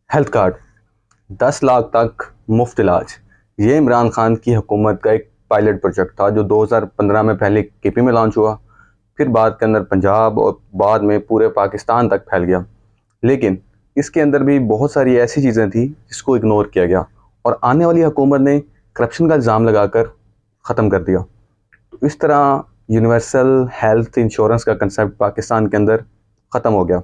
Health card 10 lakh तक मुफ्त इलाज। ये इमरान खान की हुकूमत का एक पायलट प्रोजेक्ट था जो 2015 में पहले केपी में लॉन्च हुआ, फिर बाद के अंदर पंजाब और बाद में पूरे पाकिस्तान तक फैल गया। लेकिन इसके अंदर भी बहुत सारी ऐसी चीज़ें थी जिसको इग्नोर किया गया और आने वाली हुकूमत ने करप्शन का इल्ज़ाम लगाकर ख़त्म कर दिया। तो इस तरह यूनिवर्सल हेल्थ इंश्योरेंस का कंसेप्ट पाकिस्तान के अंदर ख़त्म हो गया।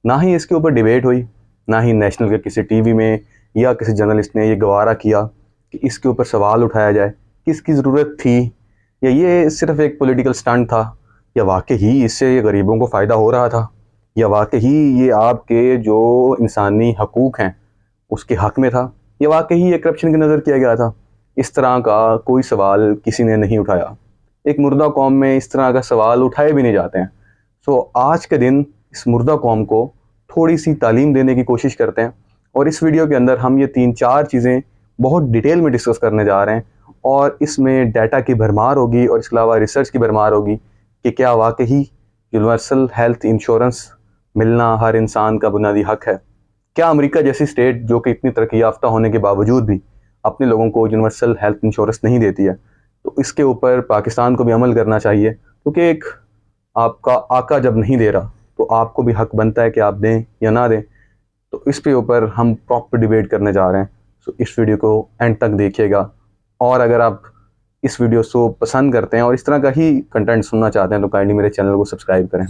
ना ही इसके ऊपर डिबेट हुई, ना ही नेशनल के किसी टीवी में या किसी जर्नलिस्ट ने ये गवारा किया कि इसके ऊपर सवाल उठाया जाए कि इसकी ज़रूरत थी या ये सिर्फ एक पॉलिटिकल स्टंट था, या वाकई ही इससे ये गरीबों को फ़ायदा हो रहा था, या वाकई ही ये आपके जो इंसानी हकूक़ हैं उसके हक़ में था, या वाकई ही ये करप्शन की नज़र किया गया था। इस तरह का कोई सवाल किसी ने नहीं उठाया। एक मुर्दा कौम में इस तरह का सवाल उठाए भी नहीं जाते हैं। सो आज के दिन इस मुर्दा कौम को थोड़ी सी तालीम देने की कोशिश करते हैं और इस वीडियो के अंदर हम ये 3-4 चीज़ें बहुत डिटेल में डिस्कस करने जा रहे हैं और इसमें डाटा की भरमार होगी और इसके अलावा रिसर्च की भरमार होगी कि क्या वाकई यूनिवर्सल हेल्थ इंश्योरेंस मिलना हर इंसान का बुनियादी हक है। क्या अमेरिका जैसी स्टेट जो कि इतनी तरक्की याफ्ता होने के बावजूद भी अपने लोगों को यूनिवर्सल हेल्थ इंश्योरेंस नहीं देती है, तो इसके ऊपर पाकिस्तान को भी अमल करना चाहिए, क्योंकि एक आपका आका जब नहीं दे रहा तो आपको भी हक बनता है कि आप दें या ना दें। तो इस पे ऊपर हम प्रॉपर डिबेट करने जा रहे हैं। सो इस वीडियो को एंड तक देखिएगा और अगर आप इस वीडियो को पसंद करते हैं और इस तरह का ही कंटेंट सुनना चाहते हैं तो काइंडली मेरे चैनल को सब्सक्राइब करें।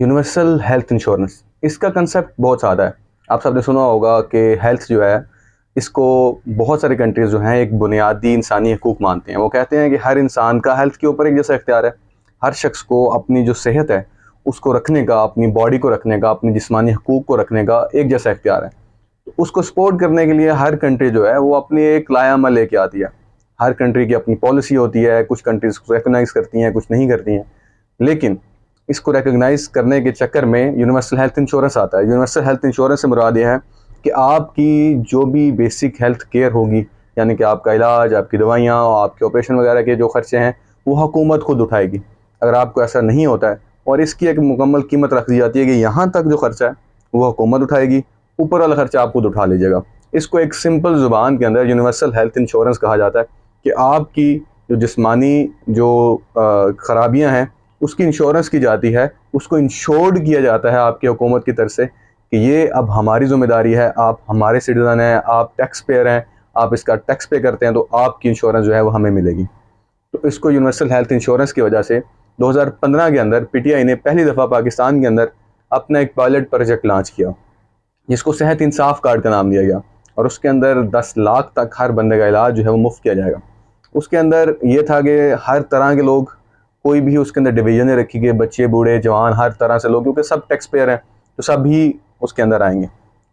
यूनिवर्सल हेल्थ इंश्योरेंस, इसका कंसेप्ट बहुत सादा है। आप सबने सुना होगा कि हेल्थ जो है इसको बहुत सारी कंट्रीज़ जो हैं एक बुनियादी इंसानी हकूक़ मानते हैं। वो कहते हैं कि हर इंसान का हेल्थ के ऊपर एक जैसा इख्तियार है। हर शख्स को अपनी जो सेहत है उसको रखने का, अपनी बॉडी को रखने का, अपनी जिस्मानी हकूक़ को रखने का एक जैसा इख्तियार है। तो उसको सपोर्ट करने के लिए हर कंट्री जो है वो अपनी एक लायामल लेके आती है। हर कंट्री की अपनी पॉलिसी होती है, कुछ कंट्रीज़ को रिकगनाइज़ करती हैं, कुछ नहीं करती हैं। लेकिन इसको रिकगनाइज़ करने के चक्कर में यूनिवर्सल हेल्थ इंश्योरेंस आता है। यूनिवर्सल हेल्थ इंश्योरेंस से मुराद ये है कि आपकी जो भी बेसिक हेल्थ केयर होगी, यानी कि आपका इलाज, आपकी दवाइयाँ, आपके ऑपरेशन वगैरह के जो खर्चे हैं वो हुकूमत खुद उठाएगी। अगर आपको ऐसा नहीं होता है और इसकी एक मुकम्मल कीमत रख दी जाती है कि यहाँ तक जो खर्चा है वो हुकूमत उठाएगी, ऊपर वाला खर्चा आप खुद उठा लीजिएगा। इसको एक सिंपल ज़ुबान के अंदर यूनिवर्सल हेल्थ इंश्योरेंस कहा जाता है कि आपकी जो जिस्मानी जो ख़राबियाँ हैं उसकी इंश्योरेंस की जाती है, उसको इंश्योर्ड किया जाता है आपकी हुकूमत की तरफ से कि ये अब हमारी ज़िम्मेदारी है, आप हमारे सिटीज़न हैं, आप टैक्स पेयर हैं, आप इसका टैक्स पे करते हैं, तो आपकी इंश्योरेंस जो है वो हमें मिलेगी। तो इसको यूनिवर्सल हेल्थ इंश्योरेंस की वजह से 2015 के अंदर पीटीआई ने पहली दफ़ा पाकिस्तान के अंदर अपना एक पायलट प्रोजेक्ट लॉन्च किया जिसको सेहत इंसाफ कार्ड का नाम दिया गया और उसके अंदर 10 लाख तक हर बंदे का इलाज जो है वो मुफ्त किया जाएगा। उसके अंदर ये था कि हर तरह के लोग, कोई भी उसके अंदर डिवीजन रखी गई, बच्चे बूढ़े जवान हर तरह से लोग, क्योंकि सब टैक्स पेयर हैं तो सब ही उसके अंदर आएंगे।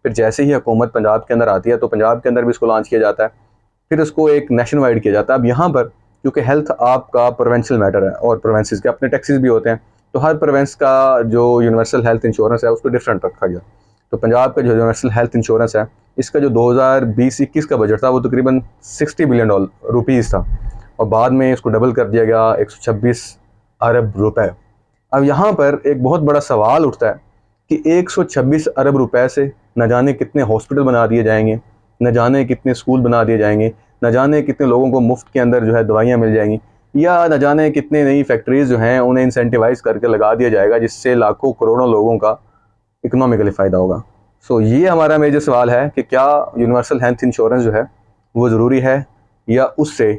फिर जैसे ही हुकूमत पंजाब के अंदर आती है तो पंजाब के अंदर भी इसको लॉन्च किया जाता है, फिर उसको एक नेशन वाइड किया जाता है। अब यहाँ पर क्योंकि हेल्थ आपका प्रोवेंशियल मैटर है और प्रोवेंसेस के अपने टैक्सेस भी होते हैं, तो हर प्रोवेंस का जो यूनिवर्सल हेल्थ इंश्योरेंस है उसको डिफरेंट रखा गया। तो पंजाब का जो यूनिवर्सल हेल्थ इंश्योरेंस है इसका जो 2020-21 का बजट था वो तकरीबन 60 बिलियन रुपीज़ था और बाद में इसको डबल कर दिया गया 126 अरब रुपए। अब यहाँ पर एक बहुत बड़ा सवाल उठता है कि 126 अरब रुपए से न जाने कितने हॉस्पिटल बना दिए जाएंगे, न जाने कितने स्कूल बना दिए जाएंगे, न जाने कितने लोगों को मुफ्त के अंदर जो है दवाइयाँ मिल जाएंगी, या न जाने कितने नई फैक्ट्रीज़ जो हैं उन्हें इंसेंटिवाइज करके लगा दिया जाएगा जिससे लाखों करोड़ों लोगों का इकोनॉमिकली फ़ायदा होगा। सो ये हमारा मेजर सवाल है कि क्या यूनिवर्सल हेल्थ इंश्योरेंस जो है वो ज़रूरी है, या उससे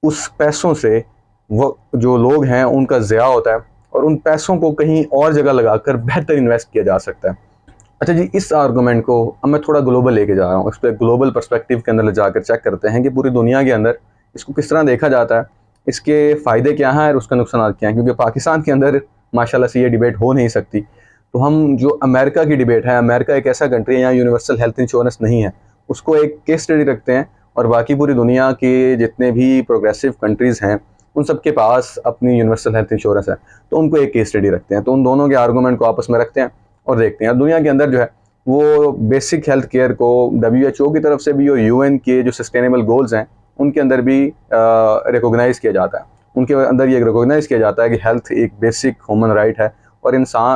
उस पैसों से वो जो लोग हैं उनका ज़िया होता है और उन पैसों को कहीं और जगह लगाकर बेहतर इन्वेस्ट किया जा सकता है। अच्छा जी, इस आर्गूमेंट को अब मैं थोड़ा ग्लोबल लेके जा रहा हूँ। इस पर ग्लोबल पर्सपेक्टिव के अंदर ले जाकर चेक करते हैं कि पूरी दुनिया के अंदर इसको किस तरह देखा जाता है, इसके फ़ायदे क्या हैं और उसके नुकसान क्या हैं। क्योंकि पाकिस्तान के अंदर माशाल्लाह से ये डिबेट हो नहीं सकती, तो हम जो अमेरिका की डिबेट है, अमेरिका एक ऐसा कंट्री है यहाँ यूनिवर्सल हेल्थ इंश्योरेंस नहीं है, उसको एक केस स्टडी रखते हैं और बाकी पूरी दुनिया के जितने भी प्रोग्रेसिव कंट्रीज़ हैं उन सब के पास अपनी यूनिवर्सल हेल्थ इंश्योरेंस है, तो उनको एक केस स्टडी रखते हैं। तो उन दोनों के आर्गूमेंट को आपस में रखते हैं और देखते हैं दुनिया के अंदर जो है वो बेसिक हेल्थ केयर को WHO की तरफ से भी और UN के जो सस्टेनेबल गोल्स हैं उनके अंदर भी रिकॉग्नाइज़ किया जाता है। उनके अंदर ये रिकॉग्नाइज़ किया जाता है कि हेल्थ एक बेसिक ह्यूमन राइट है और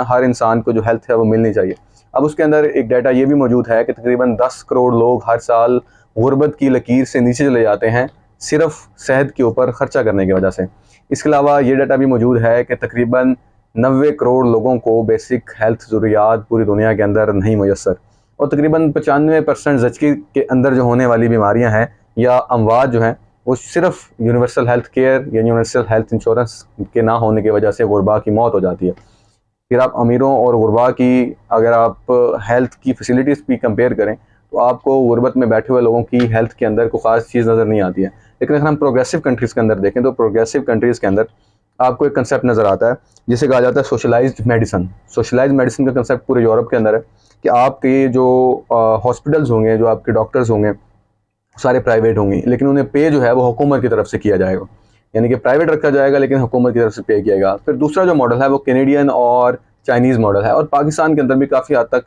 हर इंसान को जो हेल्थ है वो मिलनी चाहिए। अब उसके अंदर एक डाटा ये भी मौजूद है कि तकरीबन 10 करोड़ लोग हर साल गुर्बत की लकीर से नीचे चले जाते हैं सिर्फ सेहत के ऊपर ख़र्चा करने की वजह से। इसके अलावा ये डाटा भी मौजूद है कि तकरीबन 90 करोड़ लोगों को बेसिक हेल्थ ज़रूरियात पूरी दुनिया के अंदर नहीं मुयसर, और तकरीबन 95% ज़चगी के अंदर जो होने वाली बीमारियां हैं या अमवात जो हैं वो सिर्फ यूनिवर्सल हेल्थ केयर या यूनिवर्सल हेल्थ इंश्योरेंस के ना होने की वजह से गुरबा की मौत हो जाती है। फिर आप अमीरों और गुरबा की अगर आप हेल्थ की फैसिलिटीज़ भी कंपेयर करें तो आपको गुरबत में बैठे हुए लोगों की हेल्थ के अंदर कोई ख़ास चीज़ नज़र नहीं आती है। लेकिन अगर हम प्रोग्रेसिव कंट्रीज़ के अंदर देखें तो प्रोग्रेसिव कंट्रीज़ के अंदर आपको एक कंसेप्ट नज़र आता है जिसे कहा जाता है सोशलाइज्ड मेडिसिन। सोशलाइज्ड मेडिसिन का कंसेप्ट पूरे यूरोप के अंदर है कि आपके जो हॉस्पिटल्स होंगे, जो आपके डॉक्टर्स होंगे, सारे प्राइवेट होंगे, लेकिन उन्हें पे जो है वो हुकूमत की तरफ से किया जाएगा, यानी कि प्राइवेट रखा जाएगा लेकिन हुकूमत की तरफ से पे किया जाएगा। फिर दूसरा जो मॉडल है वो कैनेडियन और चाइनीज़ मॉडल है, और पाकिस्तान के अंदर भी काफ़ी हद तक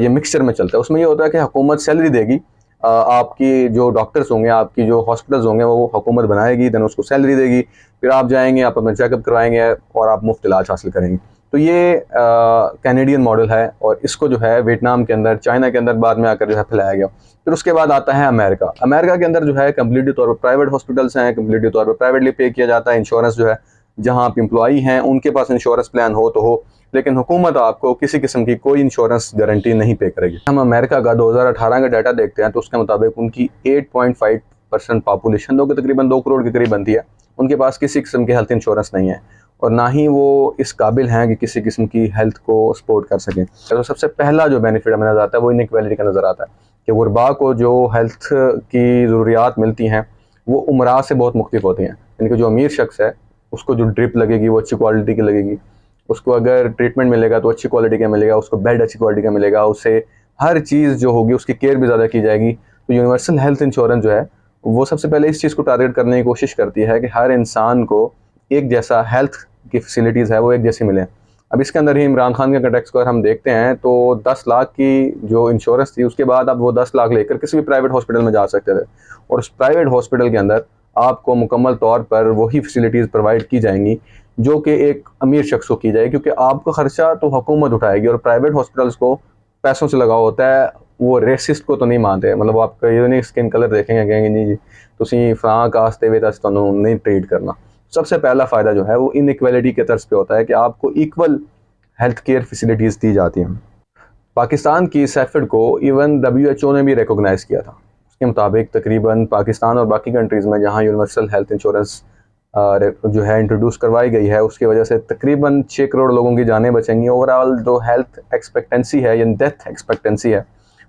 ये मिक्सचर में चलता है। उसमें ये होता है कि हुकूमत सैलरी देगी, आपकी जो डॉक्टर्स होंगे, आपकी जो हॉस्पिटल्स होंगे वो हुकूमत बनाएगी, देन उसको सैलरी देगी, फिर आप जाएंगे, आप अपना चेकअप करवाएंगे और आप मुफ्त इलाज हासिल करेंगे। तो ये कैनेडियन मॉडल है, और इसको जो है वियतनाम के अंदर, चाइना के अंदर बाद में आकर जो है फैलाया गया। फिर उसके बाद आता है अमेरिका। अमेरिका के अंदर जो है कम्प्लीटली तौर पर प्राइवेट हॉस्पिटल्स हैं, कम्प्लीटली तौर पर प्राइवेटली पे किया जाता है। इंश्योरेंस जो है, जहाँ आप एम्प्लॉई हैं उनके पास इंश्योरेंस प्लान हो तो हो, लेकिन हुकूमत आपको किसी किस्म की कोई इंश्योरेंस गारंटी नहीं पे करेगी। हम अमेरिका का 2018 का डाटा देखते हैं तो उसके मुताबिक उनकी 8.5% पॉपुलेशन, जो कि तकरीबन 2 करोड़ के करीब बनती है, उनके पास किसी किस्म की हेल्थ इंश्योरेंस नहीं है, और ना ही वो इस काबिल हैं कि किसी किस्म की हेल्थ को सपोर्ट कर सकें। तो सबसे पहला जो बेनिफिट हमें नज़र आता है वो इनइक्वालिटी का नज़र आता है कि गुरबा को जो हेल्थ की ज़रूरियात मिलती हैं वो उमरा से बहुत मुख्तलिफ होती हैं। यानी कि जो अमीर शख्स है उसको जो ड्रिप लगेगी वो अच्छी क्वालिटी की लगेगी, उसको अगर ट्रीटमेंट मिलेगा तो अच्छी क्वालिटी का मिलेगा, उसको बेड अच्छी क्वालिटी का मिलेगा, उससे हर चीज़ जो होगी उसकी केयर भी ज़्यादा की जाएगी। तो यूनिवर्सल हेल्थ इंश्योरेंस जो है वो सबसे पहले इस चीज़ को टारगेट करने की कोशिश करती है कि हर इंसान को एक जैसा हेल्थ की फैसिलिटीज़ है वो एक जैसी मिले। अब इसके अंदर ही इमरान खान के कंटेक्स्ट को अगर हम देखते हैं तो 10 लाख की जो इंश्योरेंस थी उसके बाद आप वो 10 लाख लेकर किसी भी प्राइवेट हॉस्पिटल में जा सकते थे, और उस प्राइवेट हॉस्पिटल के अंदर आपको मुकम्मल तौर पर वही फैसिलिटीज़ प्रोवाइड की जाएंगी जो कि एक अमीर शख्स को की जाएगी, क्योंकि आपका खर्चा तो हुकूमत उठाएगी। और प्राइवेट हॉस्पिटल्स को पैसों से लगाव होता है, वो रेसिस्ट को तो नहीं मानते, मतलब वो आपका यूनिक स्किन कलर देखेंगे, कहेंगे नहीं जी तुसी फलां कास्ट दे तो तुहानू नहीं ट्रीट करना। सबसे पहला फ़ायदा जो है वो इनइक्वालिटी के तर्ज पे होता है कि आपको इक्वल हेल्थ केयर फैसिलिटीज़ दी जाती हैं। पाकिस्तान की सेफड को इवन WHO ने भी रिकॉग्नाइज़ किया था। उसके मुताबिक तकरीबन पाकिस्तान और बाकी कंट्रीज़ में जहाँ यूनिवर्सल हेल्थ इंश्योरेंस जो है इंट्रोड्यूस करवाई गई है उसकी वजह से तकरीबन 6 करोड़ लोगों की जानें बचेंगी। ओवरऑल जो हेल्थ एक्सपेक्टेंसी है या डेथ एक्सपेक्टेंसी है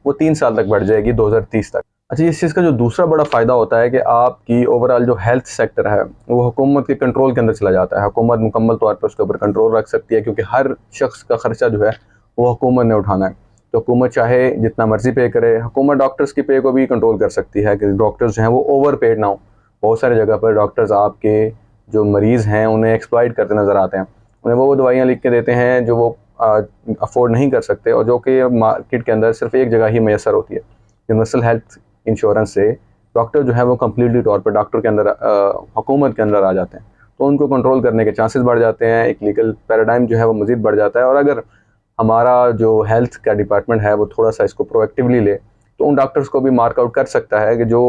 वो 3 साल तक बढ़ जाएगी 2030 तक। अच्छा, इस चीज़ का जो दूसरा बड़ा फ़ायदा होता है कि आपकी ओवरऑल जो हेल्थ सेक्टर है वो हुकूमत के कंट्रोल के अंदर चला जाता है। हुकूमत मुकम्मल तौर पर उसके ऊपर कंट्रोल रख सकती है, क्योंकि हर शख्स का खर्चा जो है वो हुकूमत ने उठाना है। तो हुकूमत चाहे जितना मर्जी पे करे, हुकूमत डॉक्टर्स की पे को भी कंट्रोल कर सकती है कि डॉक्टर्स जो हैं वो ओवर पेड ना हो। बहुत सारी जगह पर डॉक्टर्स आपके जो मरीज़ हैं उन्हें एक्सप्लॉइट करते नज़र आते हैं, उन्हें वो दवाइयाँ लिख के देते हैं जो वो अफोर्ड नहीं कर सकते, और जो कि मार्केट के अंदर सिर्फ एक जगह ही मैसर होती है। यूनिवर्सल हेल्थ इंश्योरेंस से डॉक्टर जो है वो कम्प्लीटली तौर पर डॉक्टर के अंदर हुकूमत के अंदर आ जाते हैं, तो उनको कंट्रोल करने के चांसेस बढ़ जाते हैं, एक लीगल पैराडाइम जो है वो मज़ीद बढ़ जाता है। और अगर हमारा जो हेल्थ का डिपार्टमेंट है वो थोड़ा सा इसको प्रोएक्टिवली ले तो उन डॉक्टर्स को भी मार्क आउट कर सकता है कि जो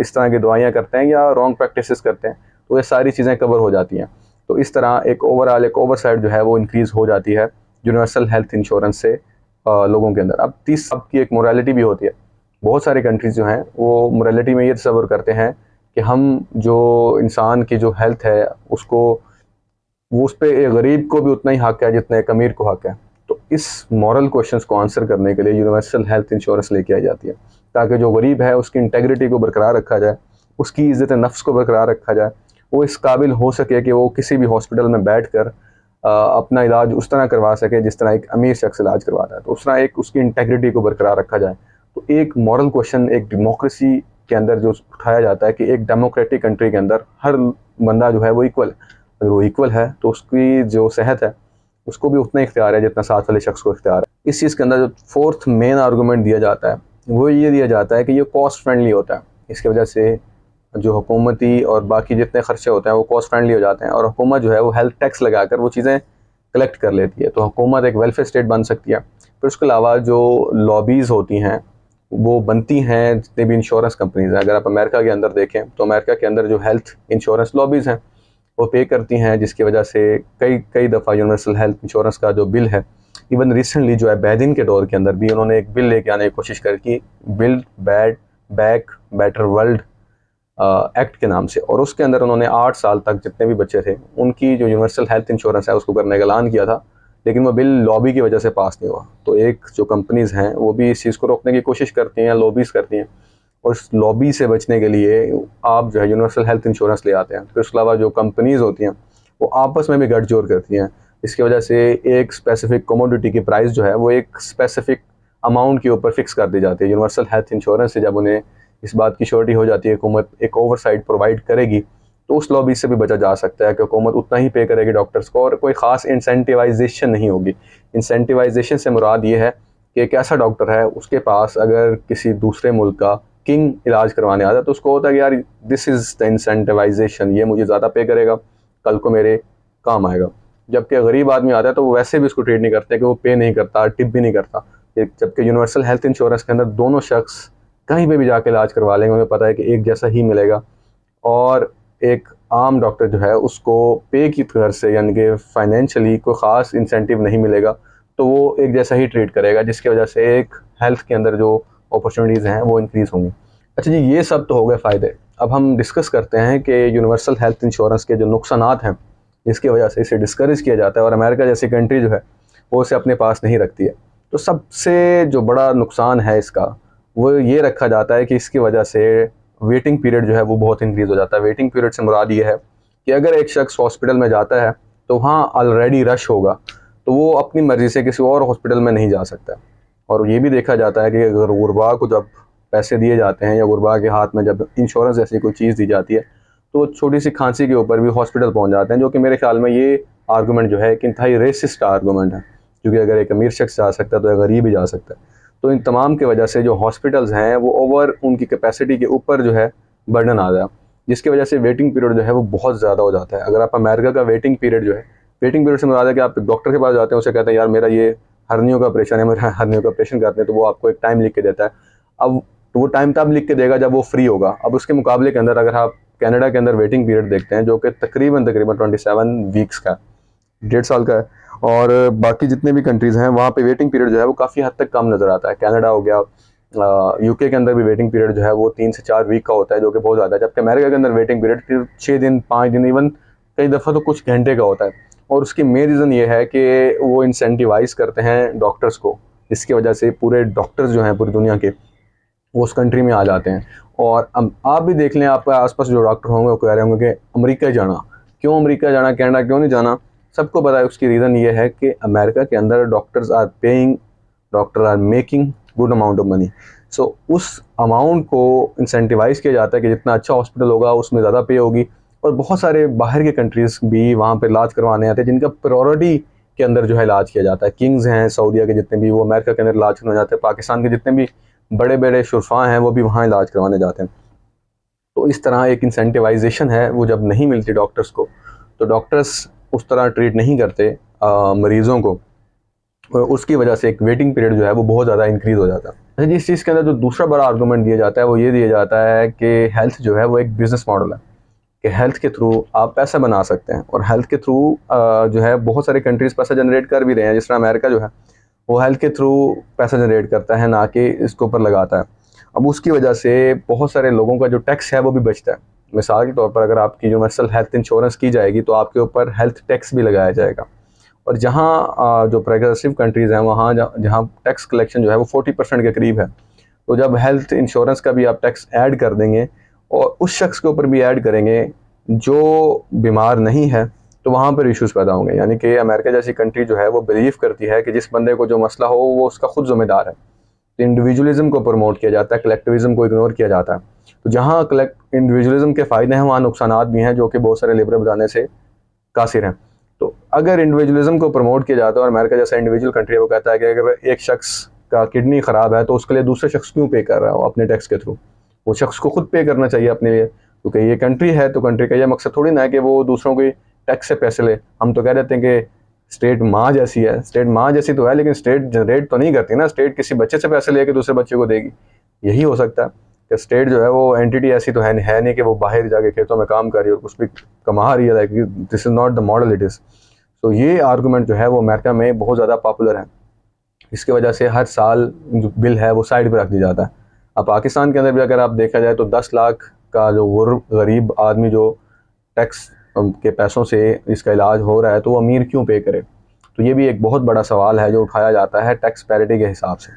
इस तरह की दवाइयाँ करते हैं या रॉन्ग प्रैक्टिसेस करते हैं, तो ये सारी चीज़ें कवर हो जाती हैं। तो इस तरह एक ओवरऑल एक ओवरसाइट जो है वो इंक्रीज़ हो जाती है यूनिवर्सल हेल्थ इंश्योरेंस से लोगों के अंदर। अब तीस सबकी एक मोरालिटी भी होती है। बहुत सारे कंट्रीज़ जो हैं वो मोरालिटी में ये तस्वर करते हैं कि हम जो इंसान की जो हेल्थ है उसको वो उस पर गरीब को भी उतना ही हक है जितना एक अमीर को हक है। तो इस मॉरल क्वेश्चंस को आंसर करने के लिए यूनिवर्सल हेल्थ इंश्योरेंस लेके आई जाती है, ताकि जो गरीब है उसकी इंटेग्रिटी को बरकरार रखा जाए, उसकी इज़्ज़त नफ्स को बरकरार रखा जाए, वो इस काबिल हो सके कि वो किसी भी हॉस्पिटल में बैठ कर अपना इलाज उस तरह करवा सके जिस तरह एक अमीर शख्स इलाज करवाता है। तो उस तरह एक उसकी इंटेग्रिटी को बरकरार रखा जाए। तो एक मॉरल क्वेश्चन एक डेमोक्रेसी के अंदर जो उठाया जाता है कि एक डेमोक्रेटिक कंट्री के अंदर हर बंदा जो है वो इक्वल है। अगर वो इक्वल है तो उसकी जो सेहत है उसको भी उतना इख्तियार है जितना साथ वाले शख्स को इख्तियार है। इस चीज़ के अंदर जो फोर्थ मेन आर्गूमेंट दिया जाता है वो ये दिया जाता है कि ये कॉस्ट फ्रेंडली होता है। इसकी वजह से जो हुकूमती और बाकी जितने खर्चे होते हैं वो कॉस्ट फ्रेंडली हो जाते हैं, और हुकूमत जो है वो हेल्थ टैक्स लगाकर वो चीज़ें कलेक्ट कर लेती है। तो हुकूमत एक वेलफेयर स्टेट बन सकती है। फिर उसके अलावा जो लॉबीज़ होती हैं वो बनती हैं जितने भी इंश्योरेंस कंपनीज हैं। अगर आप अमेरिका के अंदर देखें तो अमेरिका के अंदर जो हेल्थ इंश्योरेंस लॉबीज़ हैं वो पे करती हैं, जिसकी वजह से कई कई दफ़ा यूनिवर्सल हेल्थ इंश्योरेंस का जो बिल है, इवन रिसेंटली जो है बैदिन के दौर के अंदर भी उन्होंने एक बिल लेके आने की कोशिश करी कि build back better world act के नाम से, और उसके अंदर उन्होंने 8 साल तक जितने भी बच्चे थे उनकी जो यूनिवर्सल हेल्थ इंश्योरेंस है उसको करने का ऐलान किया था, लेकिन वो बिल लॉबी की वजह से पास नहीं हुआ। तो एक जो कंपनीज़ हैं वो भी इस चीज़ को रोकने की कोशिश करती हैं, लॉबीज़ करती हैं, और उस लॉबी से बचने के लिए आप जो है यूनिवर्सल हेल्थ इंश्योरेंस ले आते हैं। फिर उसके अलावा जो कंपनीज़ होती हैं वो आपस में भी गठजोड़ करती हैं, इसकी वजह से एक स्पेसिफिक कमोडिटी की प्राइस जो है वो एक स्पेसिफिक अमाउंट के ऊपर फिक्स कर दी जाती है। यूनिवर्सल हेल्थ इंश्योरेंस से जब उन्हें इस बात की श्योरिटी हो जाती है हुकूमत एक ओवरसाइट प्रोवाइड करेगी, तो उस लॉबी से भी बचा जा सकता है कि हुकूमत उतना ही पे करेगी डॉक्टर्स को, और कोई ख़ास इंसेंटिवाइजेशन नहीं होगी। इंसेंटिवाइजेशन से मुराद ये है कि एक ऐसा डॉक्टर है उसके पास अगर किसी दूसरे मुल्क का किंग इलाज करवाने आता है तो उसको होता है कि यार दिस इज़ द इंसेंटिवाइजेशन, ये मुझे ज़्यादा पे करेगा, कल को मेरे काम आएगा। जबकि गरीब आदमी आता है तो वो वैसे भी उसको ट्रीट नहीं करते कि वो पे नहीं करता, टिप भी नहीं करता। जबकि यूनिवर्सल हेल्थ इंश्योरेंस के अंदर दोनों शख्स कहीं पे भी जाके इलाज करवा लेंगे, उन्हें पता है कि एक जैसा ही मिलेगा, और एक आम डॉक्टर जो है उसको पे की तरह से यानी कि फाइनेंशियली कोई ख़ास इंसेंटिव नहीं मिलेगा, तो वो एक जैसा ही ट्रीट करेगा, जिसकी वजह से एक हेल्थ के अंदर जो अपॉर्चुनिटीज़ हैं वो इंक्रीज़ होंगी। अच्छा जी, ये सब तो हो गए फ़ायदे। अब हम डिस्कस करते हैं कि यूनिवर्सल हेल्थ इंश्योरेंस के जो नुकसानात हैं जिसकी वजह से इसे डिस्करेज किया जाता है और अमेरिका जैसी कंट्री जो है वो इसे अपने पास नहीं रखती है। तो सबसे जो बड़ा नुकसान है इसका वो ये रखा जाता है कि इसकी वजह से वेटिंग पीरियड जो है वो बहुत इंक्रीज़ हो जाता है। वेटिंग पीरियड से मुराद ये है कि अगर एक शख्स हॉस्पिटल में जाता है तो वहाँ ऑलरेडी रश होगा, तो वो अपनी मर्ज़ी से किसी और हॉस्पिटल में नहीं जा सकता। और ये भी देखा जाता है कि अगर गुरबा को जब पैसे दिए जाते हैं या गुरबा के हाथ में जब इंश्योरेंस जैसी कोई चीज़ दी जाती है तो वो छोटी सी खांसी के ऊपर भी हॉस्पिटल पहुंच जाते हैं, जो कि मेरे ख्याल में ये आर्गूमेंट जो है एक इंतहाई रेसिस्ट आर्गूमेंट है, क्योंकि अगर एक अमीर शख्स जा सकता है तो एक गरीब भी जा सकता है। तो इन तमाम की वजह से जो हॉस्पिटल्स हैं वो ओवर उनकी कैपेसिटी के ऊपर जो है बर्डन आ गया, जिसकी वजह से वेटिंग पीरियड जो है वो बहुत ज़्यादा हो जाता है। अगर आप अमेरिका का वेटिंग पीरियड जो है, वेटिंग पीरियड से मुराद है कि आप डॉक्टर के पास जाते हैं, उसे कहते हैं यार मेरा ये हर्नियों का ऑपरेशन है, मेरा हर्नियों का ऑपरेशन करते हैं, तो वो आपको एक टाइम लिख के देता है। अब तो वो टाइम तब लिख के देगा जब वो फ्री होगा। अब उसके मुकाबले के अंदर अगर आप कनाडा के अंदर वेटिंग पीरियड देखते हैं जो कि तकरीबन 27 वीक्स का, 1.5 साल का है, और बाकी जितने भी कंट्रीज़ हैं वहाँ पे वेटिंग पीरियड जो है वो काफ़ी हद तक कम नज़र आता है। कनाडा हो गया, यूके के अंदर भी वेटिंग पीरियड जो है वो 3 से 4 वीक का होता है, जो कि बहुत ज़्यादा है। जबकि अमेरिका के अंदर वेटिंग पीरियड 6 दिन, 5 दिन, इवन कई दफ़ा तो कुछ घंटे का होता है। और उसकी मेन रीज़न ये है कि वो इंसेंटिवाइज़ करते हैं डॉक्टर्स को, जिसकी वजह से पूरे डॉक्टर्स जो हैं पूरी दुनिया के वो उस कंट्री में आ जाते हैं। और आप भी देख लें, आपके आसपास जो डॉक्टर होंगे वो कह रहे होंगे कि अमेरिका जाना, क्यों अमेरिका जाना, कनाडा क्यों नहीं जाना। सबको पता है उसकी रीज़न ये है कि अमेरिका के अंदर doctor are making good amount of money. So उस अमाउंट को इंसेंटिवाइज किया जाता है कि जितना अच्छा हॉस्पिटल होगा उसमें ज़्यादा पे होगी। और बहुत सारे बाहर के कंट्रीज़ भी वहाँ पर इलाज करवाने आते हैं जिनका प्रायोरिटी के अंदर जो है इलाज किया जाता है। किंग्स हैं सऊदीया के जितने भी, वो अमेरिका के अंदर इलाज करवाने जाते हैं। पाकिस्तान के जितने भी बड़े बड़े शुरफा हैं वो भी वहाँ इलाज करवाने जाते हैं। तो इस तरह एक इंसेंटिवाइजेशन है, वो जब नहीं मिलती डॉक्टर्स को तो डॉक्टर्स उस तरह ट्रीट नहीं करते मरीज़ों को, और उसकी वजह से एक वेटिंग पीरियड जो है वो बहुत ज़्यादा इंक्रीज़ हो जाता है। अच्छा, जिस चीज़ के अंदर जो दूसरा बड़ा आर्गूमेंट दिया जाता है वो ये दिया जाता है कि हेल्थ जो है वो एक बिज़नेस मॉडल है, कि हेल्थ के थ्रू आप पैसा बना सकते हैं। और हेल्थ के थ्रू जो है बहुत सारे कंट्रीज़ पैसा जनरेट कर भी रहे हैं, जिस तरह अमेरिका जो है वो हेल्थ के थ्रू पैसा जनरेट करता है, ना कि इसके ऊपर लगाता है। अब उसकी वजह से बहुत सारे लोगों का जो टैक्स है वो भी बचता है। मिसाल के तौर पर अगर आपकी यूनिवर्सल हेल्थ इंश्योरेंस की जाएगी तो आपके ऊपर हेल्थ टैक्स भी लगाया जाएगा। और जहाँ जो प्रोग्रेसिव कंट्रीज़ हैं वहाँ जहाँ टैक्स कलेक्शन जो है वो 40% के करीब है, तो जब हेल्थ इंश्योरेंस का भी आप टैक्स ऐड कर देंगे और उस शख्स के ऊपर भी ऐड करेंगे जो बीमार नहीं है, तो वहाँ पर इश्यूज़ पैदा होंगे। यानी कि अमेरिका जैसी कंट्री जो है वो बिलीव करती है कि जिस बंदे को जो मसला हो वो उसका खुद ज़िम्मेदार है। तो इंडिविजुअलिज्म को प्रमोट किया जाता है, कलेक्टिविज्म को इग्नोर किया जाता है। तो जहाँ इंडिविजुअलिज्म के फ़ायदे हैं वहाँ नुकसानात भी हैं, जो कि बहुत सारे लिबरल बनाने से कासिर हैं। तो अगर इंडिविजुअलिज्म को प्रमोट किया जाता है और अमेरिका जैसा इंडिविजुअल कंट्री वो कहता है कि अगर एक शख्स का किडनी ख़राब है तो उसके लिए दूसरे शख्स क्यों पे कर रहा है, वो अपने टैक्स के थ्रू, वो शख्स को खुद पे करना चाहिए अपने लिए, क्योंकि ये कंट्री है। तो कंट्री का ये मकसद थोड़ी ना है कि वो दूसरों के टैक्स से पैसे ले। हम तो कह देते हैं कि स्टेट माँ जैसी है, स्टेट माँ जैसी तो है लेकिन स्टेट जनरेट तो नहीं करती ना, स्टेट किसी बच्चे से पैसे लेके दूसरे बच्चे को देगी। यही हो सकता है कि स्टेट जो है वो एंटिटी ऐसी तो है नहीं कि वो बाहर जाके खेतों में काम कर रही है और कुछ भी कमा रही है, like this is not the model it is. तो ये आर्गूमेंट जो है वो अमेरिका में बहुत ज़्यादा पॉपुलर है। इसकी वजह से हर साल जो बिल है वो साइड पर रख दिया जाता है। अब पाकिस्तान के अंदर भी अगर आप देखा जाए तो 10 लाख का जो गरीब आदमी जो टैक्स के पैसों से इसका इलाज हो रहा है, तो वो अमीर क्यों पे करे? तो ये भी एक बहुत बड़ा सवाल है जो उठाया जाता है टैक्स पैरिटी के हिसाब से।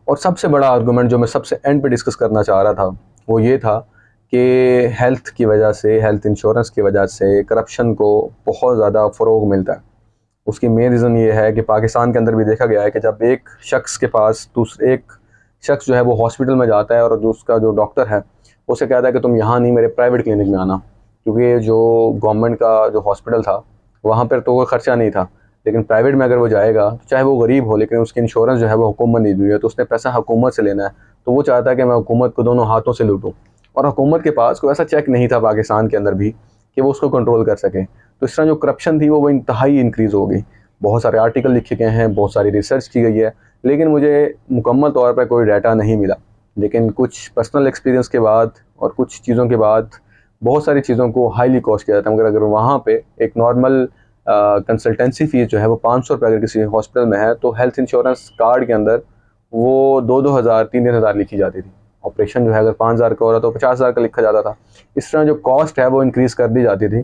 और सबसे बड़ा आर्गूमेंट जो मैं सबसे एंड पे डिस्कस करना चाह रहा था वो ये था कि हेल्थ की वजह से, हेल्थ इंश्योरेंस की वजह से करप्शन को बहुत ज़्यादा फ़रोग मिलता है। उसकी मेन रीज़न ये है कि पाकिस्तान के अंदर भी देखा गया है कि जब एक शख्स के पास दूसरे एक शख्स जो है वो हॉस्पिटल में जाता है और जो उसका जो डॉक्टर है उसे कहता है कि तुम यहाँ नहीं, मेरे प्राइवेट क्लिनिक में आना, क्योंकि जो गवर्नमेंट का जो हॉस्पिटल था वहाँ पर तो कोई ख़र्चा नहीं था, लेकिन प्राइवेट में अगर वो जाएगा तो चाहे वो गरीब हो लेकिन उसकी इंश्योरेंस जो है वो हुकूमत ने दी हुई है, तो उसने पैसा हुकूमत से लेना है। तो वो चाहता है कि मैं हुकूमत को दोनों हाथों से लूटूँ, और हुकूमत के पास कोई ऐसा चेक नहीं था पाकिस्तान के अंदर भी कि वो उसको कंट्रोल कर सके। तो इस तरह जो करप्शन थी वो इंतहाई इंक्रीज़ हो गई। बहुत सारे आर्टिकल लिखे गए हैं, बहुत सारी रिसर्च की गई है, लेकिन मुझे मुकम्मल तौर पर कोई डाटा नहीं मिला। लेकिन कुछ पर्सनल एक्सपीरियंस के बाद और कुछ चीज़ों के बाद बहुत सारी चीज़ों को हाईली कॉस्ट किया जाता है, मगर अगर वहाँ पे एक नॉर्मल कंसल्टेंसी फ़ीस जो है वो 500 रुपये अगर किसी हॉस्पिटल में है, तो हेल्थ इंश्योरेंस कार्ड के अंदर वो 2-2 हज़ार 3-3 हज़ार लिखी जाती थी। ऑपरेशन जो है अगर 5 हज़ार का हो रहा तो 50 हज़ार का लिखा जाता था। इस तरह जो कॉस्ट है वो इंक्रीज़ कर दी जाती थी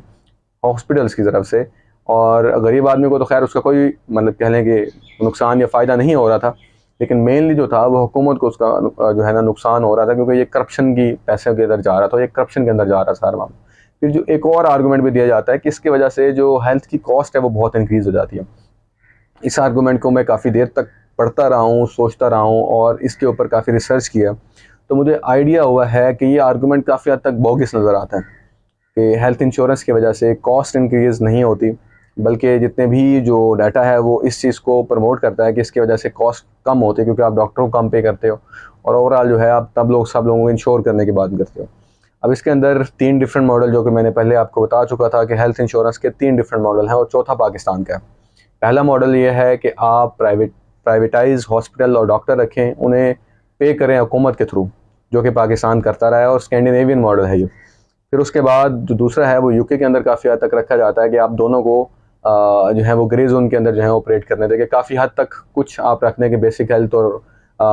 हॉस्पिटल्स की तरफ से, और गरीब आदमी को तो खैर उसका कोई मतलब कह लें कि नुकसान या फ़ायदा नहीं हो रहा था, लेकिन मेनली जो था वो हुकूमत को उसका जो है ना नुकसान हो रहा था, क्योंकि ये करप्शन की पैसे के अंदर जा रहा था, ये करप्शन के अंदर जा रहा था सारा मामला। फिर जो एक और आर्गूमेंट भी दिया जाता है कि इसकी वजह से जो हेल्थ की कॉस्ट है वो बहुत इंक्रीज़ हो जाती है। इस आर्गूमेंट को मैं काफ़ी देर तक पढ़ता रहा हूँ, सोचता रहा हूँ और इसके ऊपर काफ़ी रिसर्च किया, तो मुझे आइडिया हुआ है कि ये आर्गूमेंट काफ़ी हद तक बोगिस नज़र आता है कि हेल्थ इंश्योरेंस की वजह से कॉस्ट इंक्रीज़ नहीं होती, बल्कि जितने भी जो डाटा है वो इस चीज़ को प्रमोट करता है कि इसकी वजह से कॉस्ट कम होती है, क्योंकि आप डॉक्टरों को कम पे करते हो और ओवरऑल जो है आप सब लोगों को इंश्योर करने की बात करते हो। अब इसके अंदर 3 डिफरेंट मॉडल, जो कि मैंने पहले आपको बता चुका था कि हेल्थ इंश्योरेंस के 3 डिफरेंट मॉडल हैं और चौथा पाकिस्तान का है। पहला मॉडल ये है कि आप प्राइवेटाइज हॉस्पिटल और डॉक्टर रखें, उन्हें पे करें हुकूमत के थ्रू, जो कि पाकिस्तान करता रहा है और स्कैंडिनेवियन मॉडल है ये। फिर उसके बाद जो दूसरा है वो यूके के अंदर काफ़ी हद तक रखा जाता है कि आप दोनों को जो है वो ग्रे जोन के अंदर जो है ऑपरेट करने दें, कि काफ़ी हद तक कुछ आप रखने के बेसिक हेल्थ और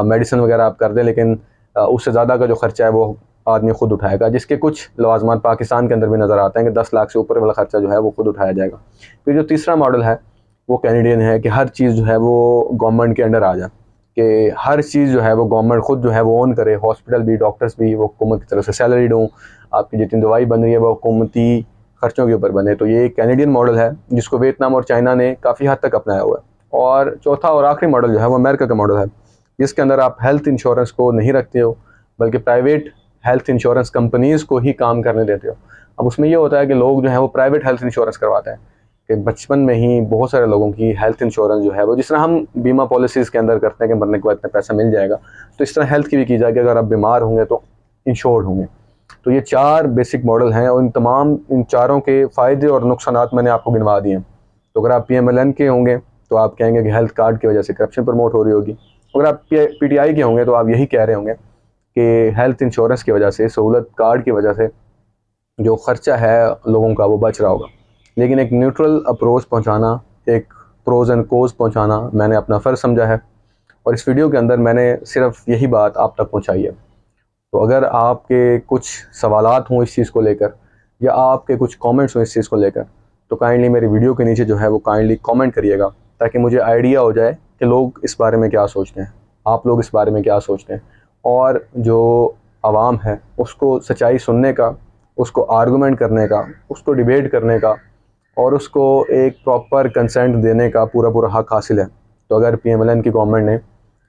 मेडिसिन वगैरह आप कर दें, लेकिन उससे ज़्यादा का जो खर्चा है वो आदमी खुद उठाएगा, जिसके कुछ लवाजमात पाकिस्तान के अंदर भी नज़र आते हैं कि 10 लाख से ऊपर वाला खर्चा जो है वो खुद उठाया जाएगा। फिर जो तीसरा मॉडल है वो कैनेडियन है कि हर चीज़ जो है वो गवर्नमेंट के अंडर आ जाए, कि हर चीज़ जो है वो गवर्नमेंट खुद जो है वो ओन करे, हॉस्पिटल भी, डॉक्टर्स भी वो हुकूमत की तरफ से सैलरी दूँ, आपकी जितनी दवाई बन रही है वो हुकूमती खर्चों के ऊपर बने। तो ये एक कैनेडियन मॉडल है जिसको वियतनाम और चाइना ने काफ़ी हद तक अपनाया हुआ है। और चौथा और आखिरी मॉडल जो है वो अमेरिका का मॉडल है, जिसके अंदर आप हेल्थ इंश्योरेंस को नहीं रखते हो बल्कि प्राइवेट हेल्थ इंश्योरेंस कंपनीज़ को ही काम करने देते हो। अब उसमें ये होता है कि लोग जो है वो प्राइवेट हेल्थ इंश्योरेंस करवाते हैं, कि बचपन में ही बहुत सारे लोगों की हेल्थ इंश्योरेंस जो है वो, जिस तरह हम बीमा पॉलिसीज़ के अंदर करते हैं कि मरने के बाद इतना पैसा मिल जाएगा, तो इस तरह हेल्थ की भी की जाएगी, अगर आप बीमार होंगे तो इंश्योर्ड होंगे। तो ये 4 बेसिक मॉडल हैं और इन चारों के फ़ायदे और नुकसानात मैंने आपको गिनवा दिए हैं। तो अगर आप PMLN के होंगे तो आप कहेंगे कि हेल्थ कार्ड की वजह से करप्शन प्रमोट हो रही होगी। अगर आप PTI के होंगे तो आप यही कह रहे होंगे कि हेल्थ इंश्योरेंस की वजह से, सहूलत कार्ड की वजह से जो ख़र्चा है लोगों का वो बच रहा होगा। लेकिन एक न्यूट्रल अप्रोच पहुँचाना, एक प्रोज एंड कोज पहुँचाना मैंने अपना फ़र्ज़ समझा है, और इस वीडियो के अंदर मैंने सिर्फ यही बात आप तक पहुँचाई है। तो अगर आपके कुछ सवालात हों इस चीज़ को लेकर, या आपके कुछ कमेंट्स हों इस चीज़ को लेकर, तो काइंडली मेरी वीडियो के नीचे जो है वो काइंडली कमेंट करिएगा, ताकि मुझे आइडिया हो जाए कि लोग इस बारे में क्या सोचते हैं, आप लोग इस बारे में क्या सोचते हैं, और जो आवाम है उसको सच्चाई सुनने का, उसको आर्गूमेंट करने का, उसको डिबेट करने का और उसको एक प्रॉपर कंसेंट देने का पूरा पूरा हक हासिल है। तो अगर PMLN की गवर्नमेंट ने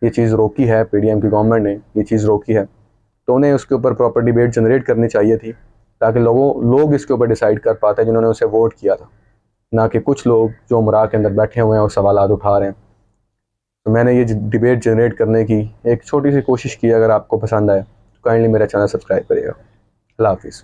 ये चीज़ रोकी है, PDM की गवर्नमेंट ने ये चीज़ रोकी है, तो उन्हें उसके ऊपर प्रॉपर डिबेट जनरेट करनी चाहिए थी, ताकि लोग इसके ऊपर डिसाइड कर पाते हैं जिन्होंने उसे वोट किया था, ना कि कुछ लोग जो उमरा के अंदर बैठे हुए हैं और सवालात उठा रहे हैं। तो मैंने ये डिबेट जनरेट करने की एक छोटी सी कोशिश की। अगर आपको पसंद आए तो काइंडली मेरा चैनल सब्सक्राइब करिएगा। अल्लाह हाफिज़।